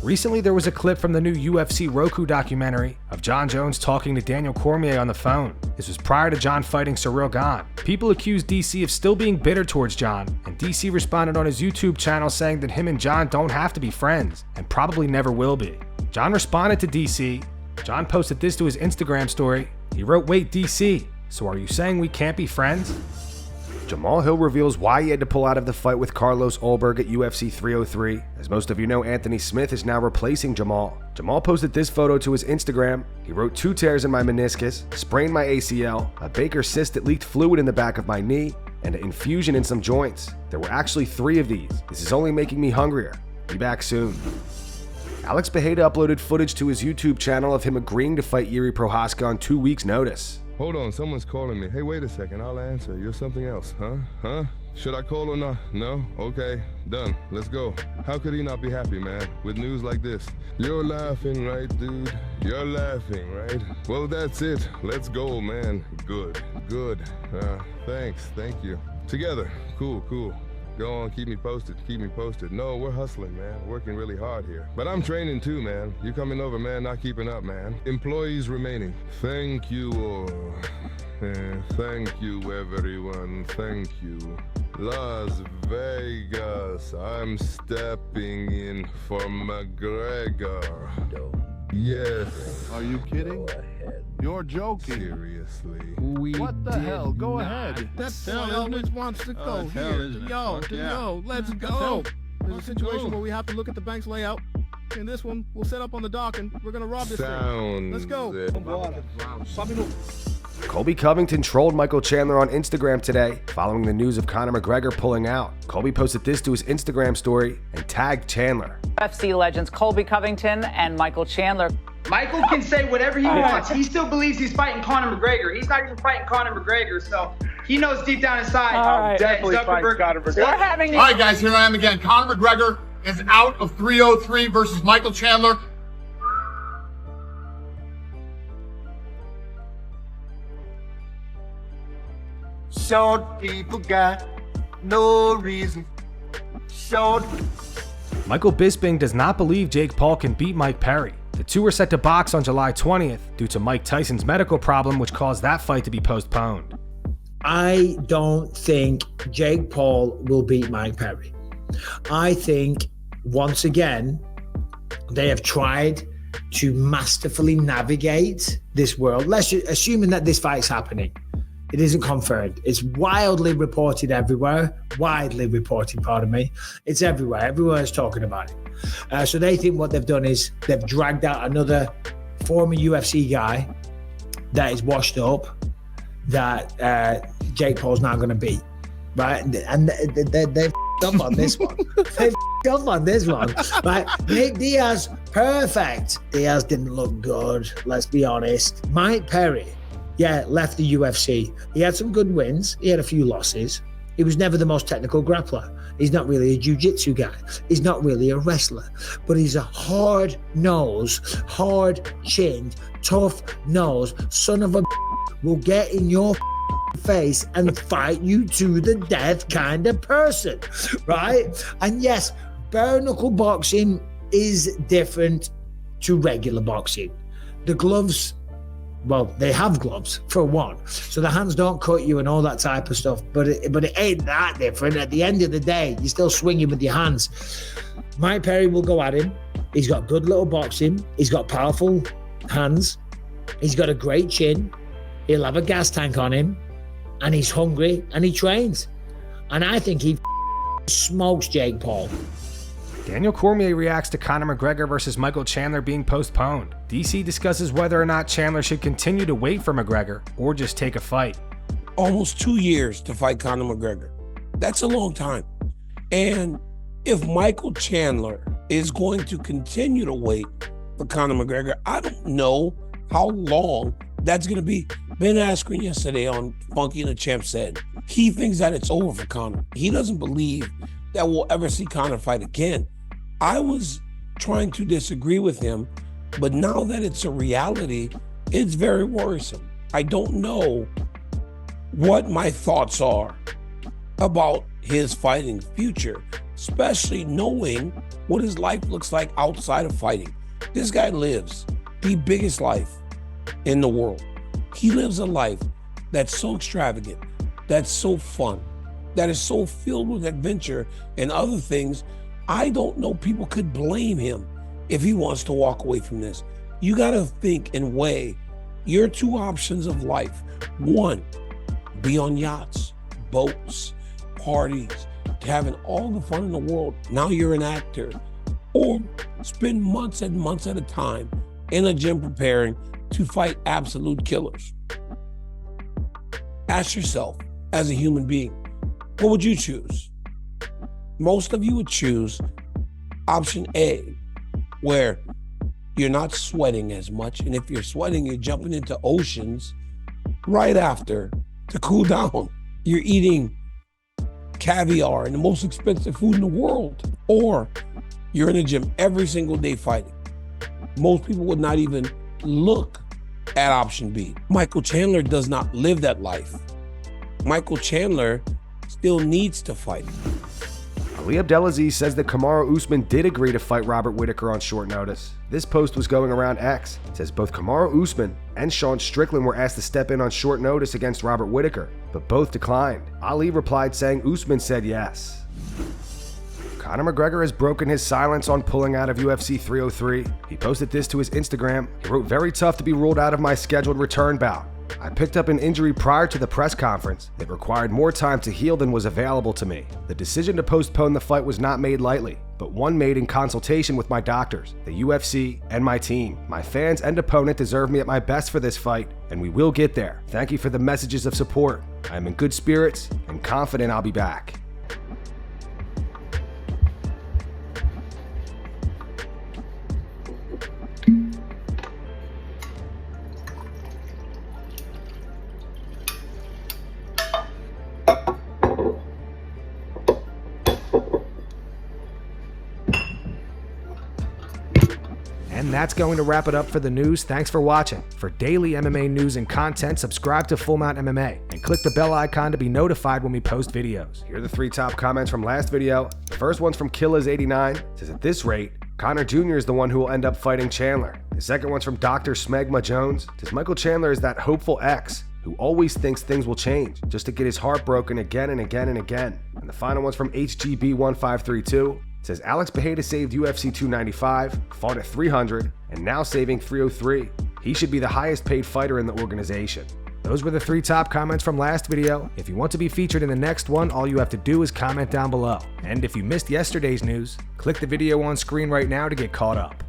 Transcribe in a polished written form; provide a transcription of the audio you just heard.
Recently, there was a clip from the new UFC Roku documentary of Jon Jones talking to Daniel Cormier on the phone. This was prior to Jon fighting Ciryl Gane. People accused DC of still being bitter towards Jon, and DC responded on his YouTube channel saying that him and Jon don't have to be friends, and probably never will be. Jon responded to DC. Jon posted this to his Instagram story. He wrote, "Wait, DC, so are you saying we can't be friends?" Jamahal Hill reveals why he had to pull out of the fight with Carlos Ulberg at UFC 303. As most of you know, Anthony Smith is now replacing Jamahal. Jamahal posted this photo to his Instagram. He wrote, 2 tears in my meniscus, sprained my ACL, a Baker cyst that leaked fluid in the back of my knee, and an infusion in some joints. There were actually 3 of these. This is only making me hungrier. Be back soon. Alex Pereira uploaded footage to his YouTube channel of him agreeing to fight Jiri Prochazka on 2 weeks' notice. Hold on, someone's calling me. Hey, wait a second, I'll answer. You're something else, huh? Should I call or not? No? Okay, done. Let's go. How could he not be happy, man, with news like this? You're laughing, right, dude? You're laughing, right? Well, that's it. Let's go, man. Good. Thanks, thank you. Together. Cool. Go on, keep me posted. No, we're hustling, man. Working really hard here. But I'm training too, man. You coming over, man, not keeping up, man. Employees remaining. Thank you all. Thank you, everyone. Thank you. Las Vegas, I'm stepping in for McGregor. Yes. Are you kidding? You're joking. Seriously. What the hell? Go ahead. That's why Elvis wants to go here. Yo, let's go. There's a situation where we have to look at the bank's layout. In this one, we'll set up on the dock and we're gonna rob this thing. Let's go. Colby Covington trolled Michael Chandler on Instagram today following the news of Conor McGregor pulling out. Colby posted this to his Instagram story and tagged Chandler. UFC legends Colby Covington and Michael Chandler. Michael can say whatever he wants. He still believes he's fighting Conor McGregor. He's not even fighting Conor McGregor, so he knows deep down inside. All right. Definitely fighting Conor McGregor. We're having All right, guys, here I am again. Conor McGregor is out of 303 versus Michael Chandler. Short people got no reason. Short. Michael Bisping does not believe Jake Paul can beat Mike Perry. The two are set to box on July 20th due to Mike Tyson's medical problem, which caused that fight to be postponed. I don't think Jake Paul will beat Mike Perry. I think, once again, they have tried to masterfully navigate this world. Assuming that this fight's happening. It isn't confirmed. It's wildly reported everywhere. It's everywhere. Everyone's talking about it. So they think what they've done is they've dragged out another former UFC guy that is washed up that Jake Paul's not going to beat. Right? And they've up on this one. They've up on this one. Right? Nick Diaz, perfect. Diaz didn't look good, let's be honest. Mike Perry, left the UFC. He had some good wins. He had a few losses. He was never the most technical grappler. He's not really a jiu-jitsu guy. He's not really a wrestler. But he's a hard-nosed, hard-chinned, tough-nosed son of a will get in your face and fight you to the death kind of person, right? And yes, bare-knuckle boxing is different to regular boxing. The gloves, well, they have gloves for one, so the hands don't cut you and all that type of stuff, but it ain't that different. At the end of the day, you're still swinging with your hands. Mike Perry will go at him. He's got good little boxing. He's got powerful hands. He's got a great chin. He'll have a gas tank on him, and he's hungry and he trains. And I think he smokes Jake Paul. Daniel Cormier reacts to Conor McGregor versus Michael Chandler being postponed. DC discusses whether or not Chandler should continue to wait for McGregor or just take a fight. Almost 2 years to fight Conor McGregor. That's a long time. And if Michael Chandler is going to continue to wait for Conor McGregor, I don't know how long that's going to be. Ben Askren yesterday on Funky and the Champ said he thinks that it's over for Conor. He doesn't believe that we'll ever see Conor fight again. I was trying to disagree with him, but now that it's a reality, it's very worrisome. I don't know what my thoughts are about his fighting future. especially knowing what his life looks like outside of fighting. This guy lives the biggest life in the world. He lives a life that's so extravagant, that's so fun, that is so filled with adventure and other things. I don't know people could blame him if he wants to walk away from this. You gotta think and weigh your two options of life. One, be on yachts, boats, parties, having all the fun in the world. Now you're an actor. Or spend months and months at a time in a gym preparing to fight absolute killers. Ask yourself, as a human being, what would you choose? Most of you would choose option A, where you're not sweating as much. And if you're sweating, you're jumping into oceans right after to cool down. You're eating caviar and the most expensive food in the world. Or you're in the gym every single day fighting. Most people would not even look at option B. Michael Chandler does not live that life. Michael Chandler still needs to fight. Ali Abdelaziz says that Kamaru Usman did agree to fight Robert Whittaker on short notice. This post was going around X. It says both Kamaru Usman and Sean Strickland were asked to step in on short notice against Robert Whittaker, but both declined. Ali replied saying Usman said yes. Conor McGregor has broken his silence on pulling out of UFC 303. He posted this to his Instagram. He wrote, "Very tough to be ruled out of my scheduled return bout. I picked up an injury prior to the press conference. It required more time to heal than was available to me. The decision to postpone the fight was not made lightly, but one made in consultation with my doctors, the UFC, and my team. My fans and opponent deserve me at my best for this fight, and we will get there. Thank you for the messages of support. I am in good spirits and confident I'll be back." And that's going to wrap it up for the news. Thanks for watching. For daily MMA news and content, subscribe to Full Mount MMA and click the bell icon to be notified when we post videos. Here are the 3 top comments from last video. The first one's from Killas89. It says, "At this rate, Conor Jr. is the one who will end up fighting Chandler." The second one's from Dr. Smegma Jones. It says, "Michael Chandler is that hopeful ex who always thinks things will change, just to get his heart broken again and again and again." And the final one's from HGB1532. It says, "Alex Pereira saved UFC 295, fought at 300, and now saving 303. He should be the highest paid fighter in the organization." Those were the 3 top comments from last video. If you want to be featured in the next one, all you have to do is comment down below. And if you missed yesterday's news, click the video on screen right now to get caught up.